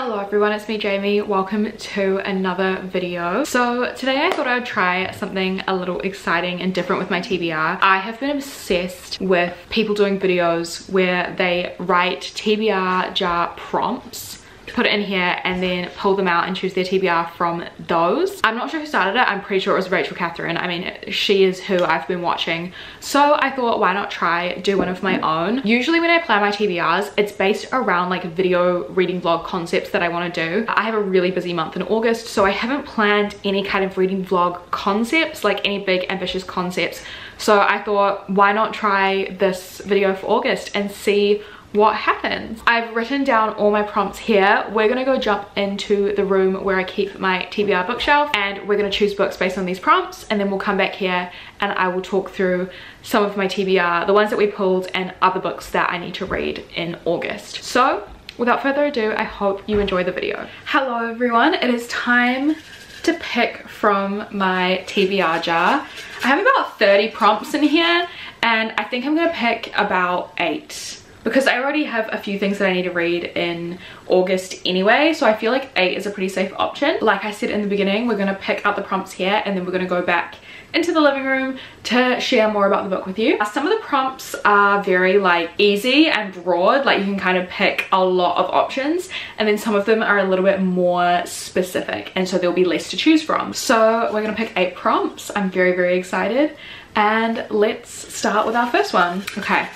Hello everyone, it's me Jamie. Welcome to another video. So today I thought I'd try something a little exciting and different with my TBR. I have been obsessed with people doing videos where they write TBR jar prompts, put it in here and then pull them out and choose their TBR from those. I'm not sure who started it. I'm pretty sure it was Rachel Catherine. I mean, she is who I've been watching. So I thought, why not do one of my own? Usually when I plan my TBRs, it's based around like video reading vlog concepts that I want to do. I have a really busy month in August, so I haven't planned any kind of reading vlog concepts, like any big ambitious concepts. So I thought, why not try this video for August and see what happens. I've written down all my prompts here. We're gonna go jump into the room where I keep my TBR bookshelf and we're gonna choose books based on these prompts, and then we'll come back here and I will talk through some of my TBR, the ones that we pulled, and other books that I need to read in August. So without further ado, I hope you enjoy the video. Hello everyone, it is time to pick from my TBR jar. I have about 30 prompts in here and I think I'm gonna pick about 8. Because I already have a few things that I need to read in August anyway, so I feel like 8 is a pretty safe option. Like I said in the beginning, we're going to pick up the prompts here and then we're going to go back into the living room to share more about the book with you. Some of the prompts are very like easy and broad, like you can kind of pick a lot of options, and then some of them are a little bit more specific and so there'll be less to choose from. So we're going to pick 8 prompts. I'm very, very excited, and let's start with our first one. Okay.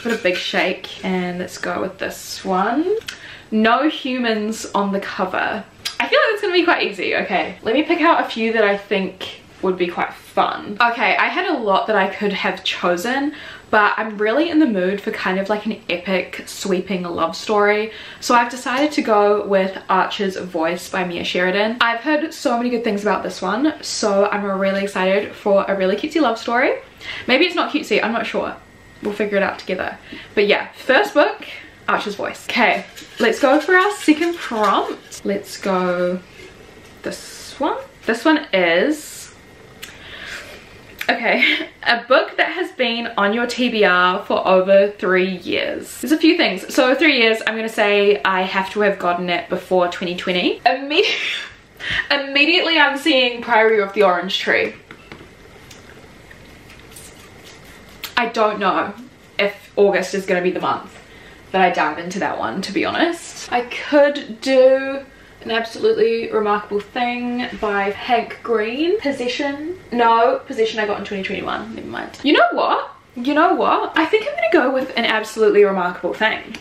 Put a big shake and let's go with this one. No humans on the cover. I feel like it's gonna be quite easy. Okay, let me pick out a few that I think would be quite fun. Okay, I had a lot that I could have chosen, but I'm really in the mood for kind of like an epic sweeping love story. So I've decided to go with Archer's Voice by Mia Sheridan. I've heard so many good things about this one, so I'm really excited for a really cutesy love story. Maybe it's not cutesy, I'm not sure. We'll figure it out together. But yeah, first book, Archer's Voice. Okay, let's go for our second prompt. Let's go this one. This one is, okay, a book that has been on your TBR for over 3 years. There's a few things. So 3 years, I'm gonna say I have to have gotten it before 2020. Immediately I'm seeing Priory of the Orange Tree. I don't know if August is going to be the month that I dive into that one, to be honest. I could do An Absolutely Remarkable Thing by Hank Green. Possession. No, Possession I got in 2021. Never mind. You know what? You know what? I think I'm going to go with An Absolutely Remarkable Thing.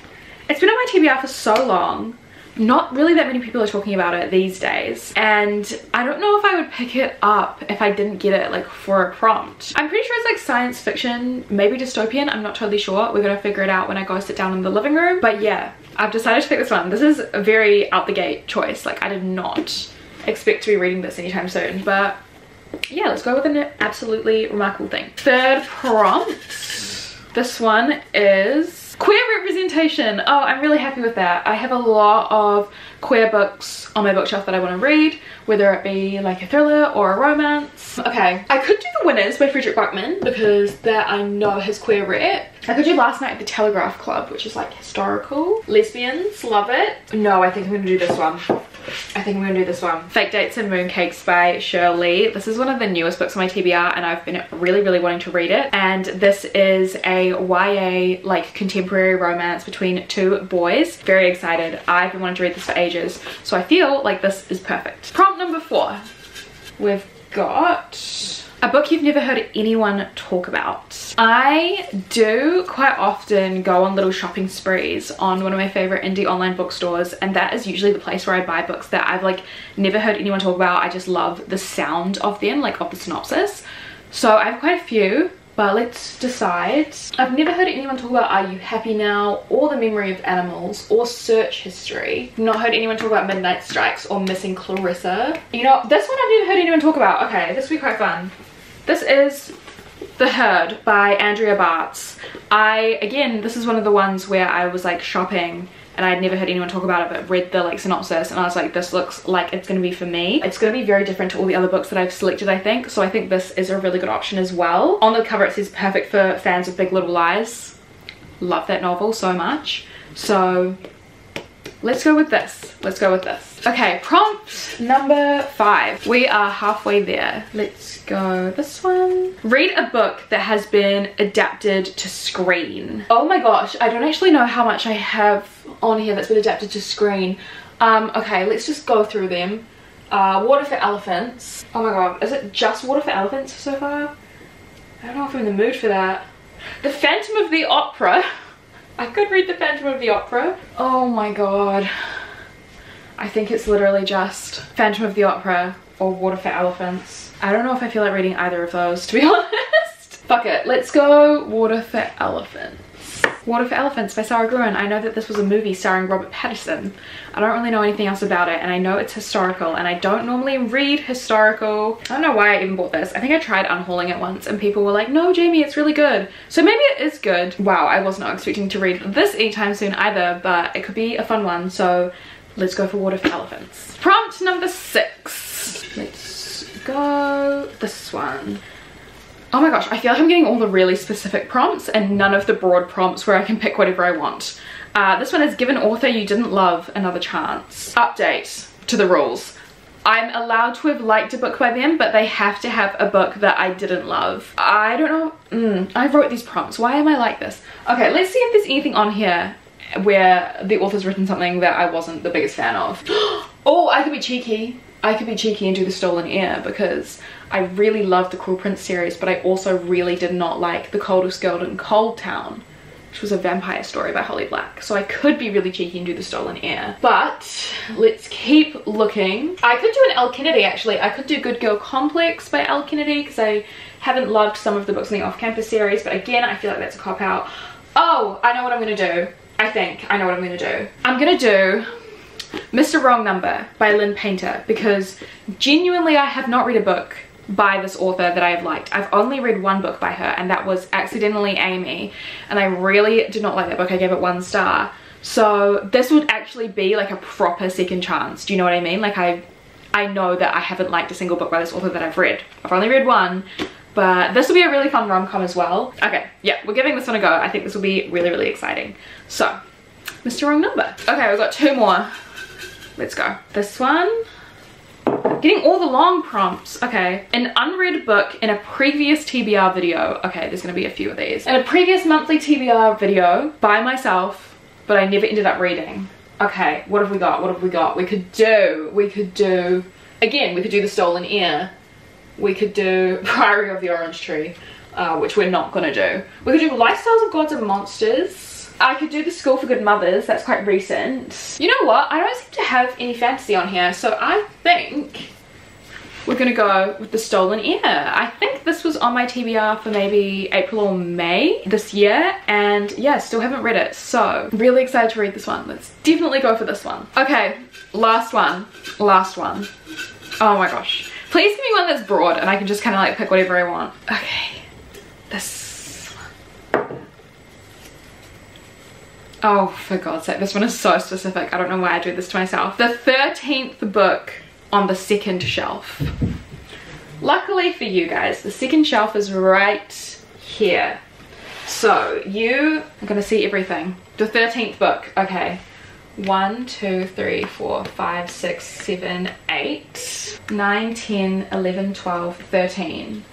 It's been on my TBR for so long. Not really that many people are talking about it these days, and I don't know if I would pick it up if I didn't get it like for a prompt. I'm pretty sure it's like science fiction, maybe dystopian, I'm not totally sure. We're gonna figure it out when I go sit down in the living room. But yeah, I've decided to pick this one. This is a very out the gate choice. Like I did not expect to be reading this anytime soon, but yeah, let's go with An Absolutely Remarkable Thing. Third prompt, this one is queer representation. Oh, I'm really happy with that. I have a lot of queer books on my bookshelf that I want to read, whether it be like a thriller or a romance. Okay, I could do The Winners by Frederick Buckman because that I know has queer rep. I could do Last Night at the Telegraph Club, which is like historical. Lesbians, love it. No, I think I'm gonna do this one. I think I'm gonna do this one. Fake Dates and Mooncakes by Shirley. This is one of the newest books on my TBR and I've been really wanting to read it. And this is a YA like contemporary romance between 2 boys. Very excited. I've been wanting to read this for ages. So I feel like this is perfect. Prompt number 4. We've got a book you've never heard anyone talk about. I do quite often go on little shopping sprees on one of my favorite indie online bookstores, and that is usually the place where I buy books that I've like never heard anyone talk about. I just love the sound of them, like of the synopsis. So I have quite a few, but let's decide. I've never heard anyone talk about Are You Happy Now, or The Memory of Animals, or Search History. Not heard anyone talk about Midnight Strikes or Missing Clarissa. You know, this one I've never heard anyone talk about. Okay, this will be quite fun. This is The Herd by Andrea Bartz. Again, this is one of the ones where I was like shopping and I had never heard anyone talk about it, but read the like synopsis and I was like, this looks like it's gonna be for me. It's gonna be very different to all the other books that I've selected, I think. So I think this is a really good option as well. On the cover it says perfect for fans of Big Little Lies. Love that novel so much. So let's go with this. Let's go with this. Okay, prompt number 5. We are halfway there. Let's go this one. Read a book that has been adapted to screen. Oh my gosh, I don't actually know how much I have on here that's been adapted to screen. Okay, let's just go through them. Water for Elephants. Oh my god, is it just Water for Elephants so far? I don't know if I'm in the mood for that. The Phantom of the Opera. I could read The Phantom of the Opera. Oh my god. I think it's literally just Phantom of the Opera or Water for Elephants. I don't know if I feel like reading either of those, to be honest. Fuck it, let's go Water for Elephants. Water for Elephants by Sarah Gruen. I know that this was a movie starring Robert Pattinson. I don't really know anything else about it, and I know it's historical, and I don't normally read historical. I don't know why I even bought this. I think I tried unhauling it once and people were like, no Jamie, it's really good. So maybe it is good. Wow, I was not expecting to read this anytime soon either, but it could be a fun one, so let's go for Water for Elephants. Prompt number 6. Let's go this one. Oh my gosh, I feel like I'm getting all the really specific prompts and none of the broad prompts where I can pick whatever I want. This one is Give an author you didn't love another chance. Update to the rules. I'm allowed to have liked a book by them, but they have to have a book that I didn't love. I don't know. I wrote these prompts. Why am I like this? Okay, let's see if there's anything on here where the author's written something that I wasn't the biggest fan of. Oh, I could be cheeky. I could be cheeky and do The Stolen Air because I really loved the Cruel Prince series, but I also really did not like The Coldest Girl in Cold Town, which was a vampire story by Holly Black. So I could be really cheeky and do The Stolen Air. But let's keep looking. I could do an Elle Kennedy actually. I could do Good Girl Complex by Elle Kennedy because I haven't loved some of the books in the Off-Campus series, but again, I feel like that's a cop-out. Oh, I know what I'm gonna do. I think I know what I'm gonna do. I'm gonna do Mr. Wrong Number by Lynn Painter because genuinely I have not read a book by this author that I have liked. I've only read one book by her, and that was Accidentally Amy, and I really did not like that book. I gave it 1 star. So this would actually be like a proper second chance. Do you know what I mean? Like I know that I haven't liked a single book by this author that I've read. I've only read one, but this will be a really fun rom-com as well. Okay, yeah, we're giving this one a go. I think this will be really, really exciting. So, Mr. Wrong Number. Okay, we've got 2 more. Let's go. This one. Getting all the long prompts. Okay. An unread book in a previous TBR video. Okay, there's gonna be a few of these. In a previous monthly TBR video by myself, but I never ended up reading. Okay, what have we got? What have we got? We could do, again, we could do The Stolen Air. We could do Priory of the Orange Tree, which we're not gonna do. We could do Lifestyles of Gods and Monsters. I could do The School for Good Mothers, that's quite recent. You know what, I don't seem to have any fantasy on here, so I think we're gonna go with The Stolen Air. I think this was on my TBR for maybe April or May this year, and yeah, still haven't read it, so really excited to read this one. Let's definitely go for this one. Okay, last one. Oh my gosh. Please give me one that's broad and I can just kind of like pick whatever I want. Okay, this. Oh, for God's sake, this one is so specific. I don't know why I do this to myself. The 13th book on the second shelf. Luckily for you guys, the second shelf is right here. So you are gonna see everything. The 13th book, okay. 1, 2, 3, 4, 5, 6, 7, 8, 9, 10, 11, 12, 13.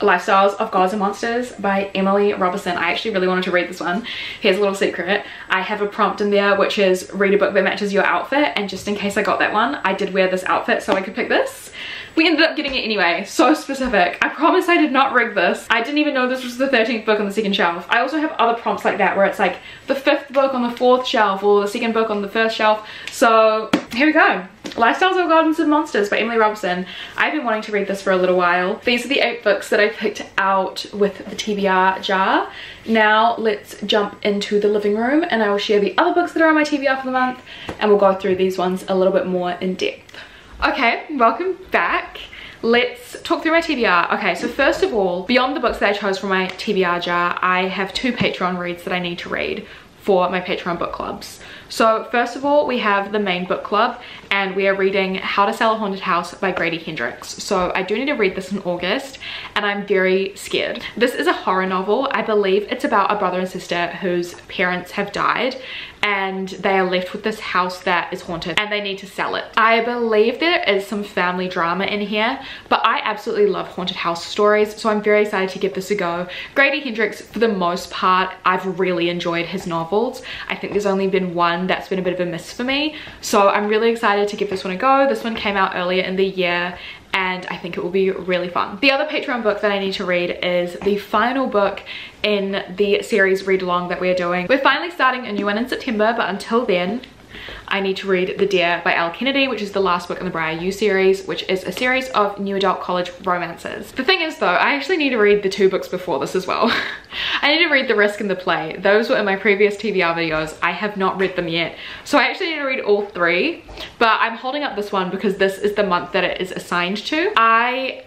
Lifestyles of Gods and Monsters by Emily Robertson. I actually really wanted to read this one. Here's a little secret. I have a prompt in there which is read a book that matches your outfit, and just in case I got that one, I did wear this outfit so I could pick this. We ended up getting it anyway. So specific. I promise I did not rig this. I didn't even know this was the 13th book on the second shelf. I also have other prompts like that where it's like the 5th book on the 4th shelf or the 2nd book on the 1st shelf. So here we go. Lifestyles of Gods and Monsters by Emily Robertson. I've been wanting to read this for a little while. These are the 8 books that I picked out with the TBR jar. Now let's jump into the living room and I will share the other books that are on my TBR for the month, and we'll go through these ones a little bit more in depth. Okay, welcome back. Let's talk through my TBR. Okay, so first of all, beyond the books that I chose from my TBR jar, I have 2 Patreon reads that I need to read for my Patreon book clubs. So first of all, we have the main book club, and we are reading How to Sell a Haunted House by Grady Hendrix. So I do need to read this in August, and I'm very scared. This is a horror novel. I believe it's about a brother and sister whose parents have died, and they are left with this house that is haunted and they need to sell it. I believe there is some family drama in here, but I absolutely love haunted house stories, so I'm very excited to give this a go. Grady Hendrix, for the most part, I've really enjoyed his novels. I think there's only been one that's been a bit of a miss for me, so I'm really excited to give this one a go. This one came out earlier in the year, and I think it will be really fun. The other Patreon book that I need to read is the final book in the series read along that we're doing. We're finally starting a new one in September, but until then, I need to read The Dear by Al Kennedy, which is the last book in the Briar U series, which is a series of new adult college romances. The thing is though, I actually need to read the 2 books before this as well. I need to read The Risk and the Play. Those were in my previous TBR videos. I have not read them yet. So I actually need to read all 3, but I'm holding up this one because this is the month that it is assigned to. I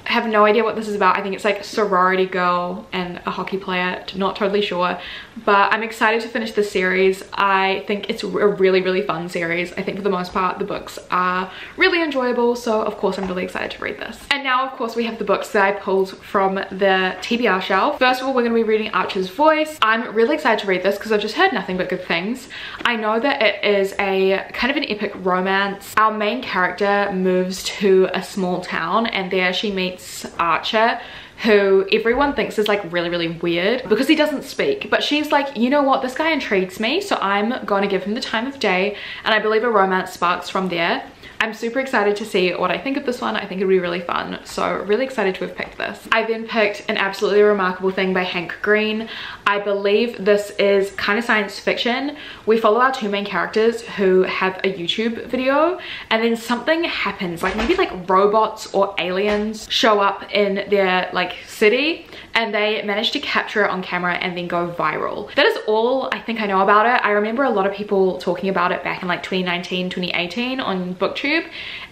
have no idea what this is about. I think it's like sorority girl and a hockey player, not totally sure, but I'm excited to finish this series. I think it's a really fun series. I think for the most part the books are really enjoyable, so of course I'm really excited to read this. And now of course we have the books that I pulled from the TBR shelf. First of all, we're going to be reading Archer's Voice. I'm really excited to read this because I've just heard nothing but good things. I know that it is a kind of an epic romance. Our main character moves to a small town, and there she meets Archer, who everyone thinks is like really weird because he doesn't speak, but she's like, you know what, this guy intrigues me, so I'm gonna give him the time of day, and I believe a romance sparks from there. I'm super excited to see what I think of this one. I think it'll be really fun, so really excited to have picked this. I then picked An Absolutely Remarkable Thing by Hank Green. I believe this is kind of science fiction. We follow our 2 main characters who have a YouTube video, and then something happens, like maybe like robots or aliens show up in their like city, and they manage to capture it on camera and then go viral. That is all I think I know about it. I remember a lot of people talking about it back in like 2019, 2018 on BookTok,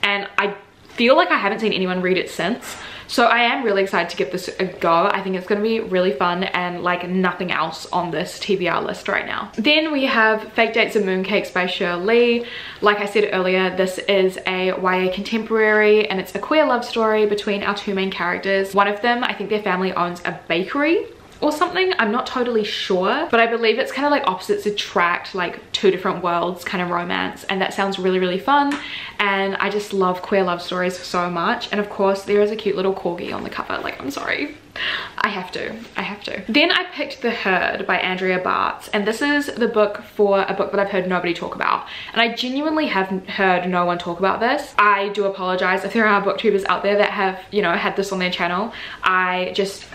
and I feel like I haven't seen anyone read it since, so I am really excited to give this a go. I think it's going to be really fun and like nothing else on this TBR list right now. Then we have Fake Dates and Mooncakes by Shirley. Like I said earlier, this is a YA contemporary, and it's a queer love story between our 2 main characters. One of them, I think their family owns a bakery or something, I'm not totally sure, but I believe it's kind of like opposites attract, like 2 different worlds kind of romance, and that sounds really fun, and I just love queer love stories so much. And of course there is a cute little corgi on the cover, like I'm sorry, I have to. Then I picked The Herd by Andrea Bartz, and this is the book for a book that I've heard nobody talk about, and I genuinely haven't heard no one talk about this. I do apologize if there are booktubers out there that have, you know, had this on their channel. I just,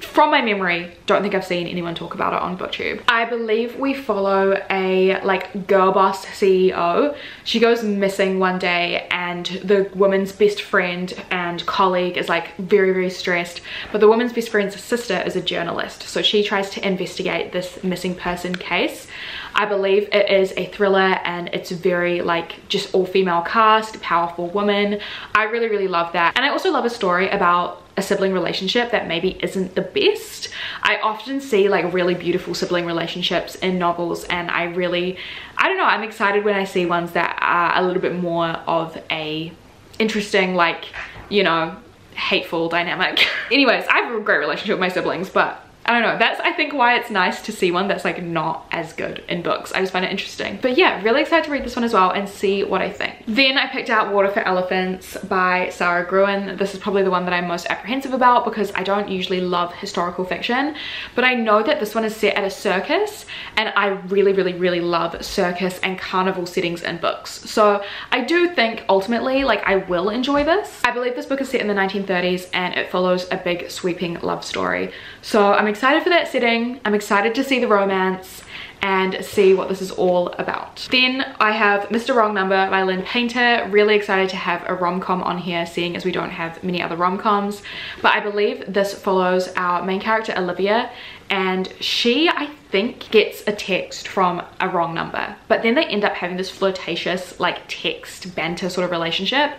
from my memory, don't think I've seen anyone talk about it on BookTube. I believe we follow a like girl boss CEO. She goes missing one day, and the woman's best friend and colleague is like very stressed, but the woman's best friend's sister is a journalist, so she tries to investigate this missing person case. I believe it is a thriller, and it's very like just all female cast, powerful woman. I really love that, and I also love a story about a sibling relationship that maybe isn't the best. I often see like really beautiful sibling relationships in novels, and I don't know, I'm excited when I see ones that are a little bit more of a interesting, like, you know, hateful dynamic. Anyways, I have a great relationship with my siblings, but I don't know, that's I think why it's nice to see one that's like not as good in books. I just find it interesting. But yeah, really excited to read this one as well and see what I think. Then I picked out Water for Elephants by Sarah Gruen. This is probably the one that I'm most apprehensive about because I don't usually love historical fiction, but I know that this one is set at a circus, and I really love circus and carnival settings in books. So I do think ultimately like I will enjoy this. I believe this book is set in the 1930s, and it follows a big sweeping love story. So I'm excited for that setting. I'm excited to see the romance and see what this is all about. Then I have Mr. Wrong Number by Lynn Painter. Really excited to have a rom-com on here, seeing as we don't have many other rom-coms. But I believe this follows our main character Olivia, and she, I think, gets a text from a wrong number, but then they end up having this flirtatious like text banter sort of relationship,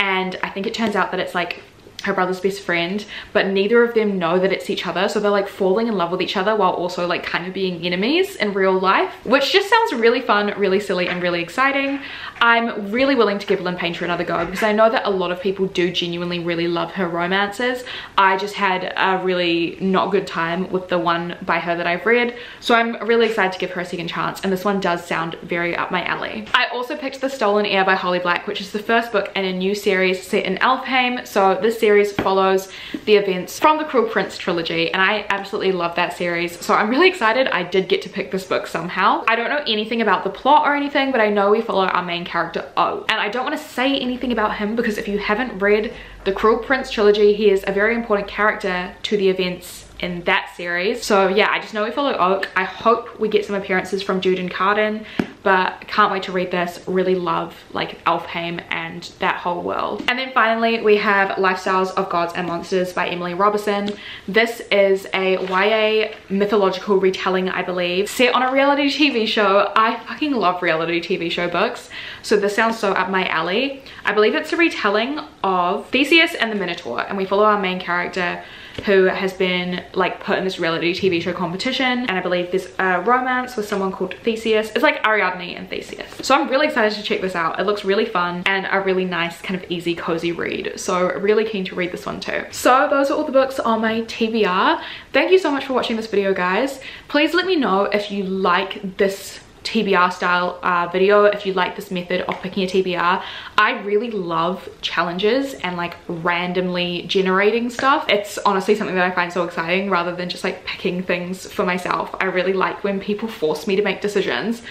and I think it turns out that it's like her brother's best friend, but neither of them know that it's each other, so they're like falling in love with each other while also like kind of being enemies in real life, which just sounds really fun, really silly, and really exciting. I'm really willing to give Lynn Painter another go because I know that a lot of people do genuinely really love her romances. I just had a really not good time with the one by her that I've read, so I'm really excited to give her a second chance, and this one does sound very up my alley. I also picked The Stolen Heir by Holly Black, which is the first book in a new series set in Elfheim. So this series follows the events from the Cruel Prince trilogy, and I absolutely love that series, so I'm really excited I did get to pick this book somehow. I don't know anything about the plot or anything, but I know we follow our main character O, and I don't want to say anything about him because if you haven't read the Cruel Prince trilogy, he is a very important character to the events in that series. So yeah, I just know we follow Oak. I hope we get some appearances from Jude and Carden, but can't wait to read this. Really love like Elfheim and that whole world. And then finally we have Lifestyles of Gods and Monsters by Emily Robertson. This is a YA mythological retelling, I believe, set on a reality TV show. I fucking love reality TV show books, so this sounds so up my alley. I believe it's a retelling of Theseus and the Minotaur, and we follow our main character who has been like put in this reality TV show competition, and I believe there's a romance with someone called Theseus. It's like Ariadne and Theseus. So I'm really excited to check this out. It looks really fun and a really nice kind of easy cozy read, so really keen to read this one too. So those are all the books on my TBR. Thank you so much for watching this video, guys. Please let me know if you like this TBR style video, if you like this method of picking a TBR. I really love challenges and like randomly generating stuff. It's honestly something that I find so exciting rather than just like picking things for myself. I really like when people force me to make decisions.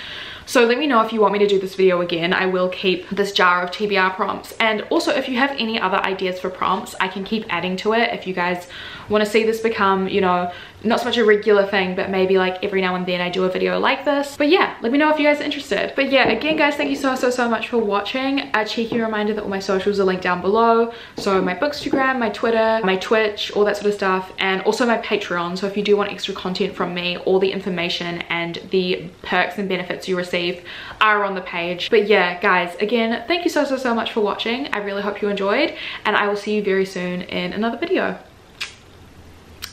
So let me know if you want me to do this video again. I will keep this jar of TBR prompts, and also if you have any other ideas for prompts, I can keep adding to it. If you guys want to see this become, you know, not so much a regular thing, but maybe like every now and then I do a video like this. But yeah, let me know if you guys are interested. But yeah, again guys, thank you so much for watching. A cheeky reminder that all my socials are linked down below. So my Bookstagram, my Twitter, my Twitch, all that sort of stuff, and also my Patreon. So if you do want extra content from me, all the information and the perks and benefits you receive are on the page. But yeah guys, again, thank you so much for watching. I really hope you enjoyed, and I will see you very soon in another video.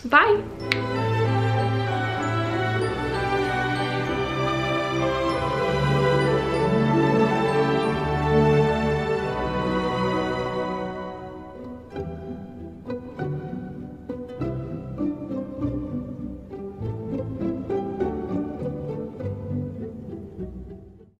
Bye.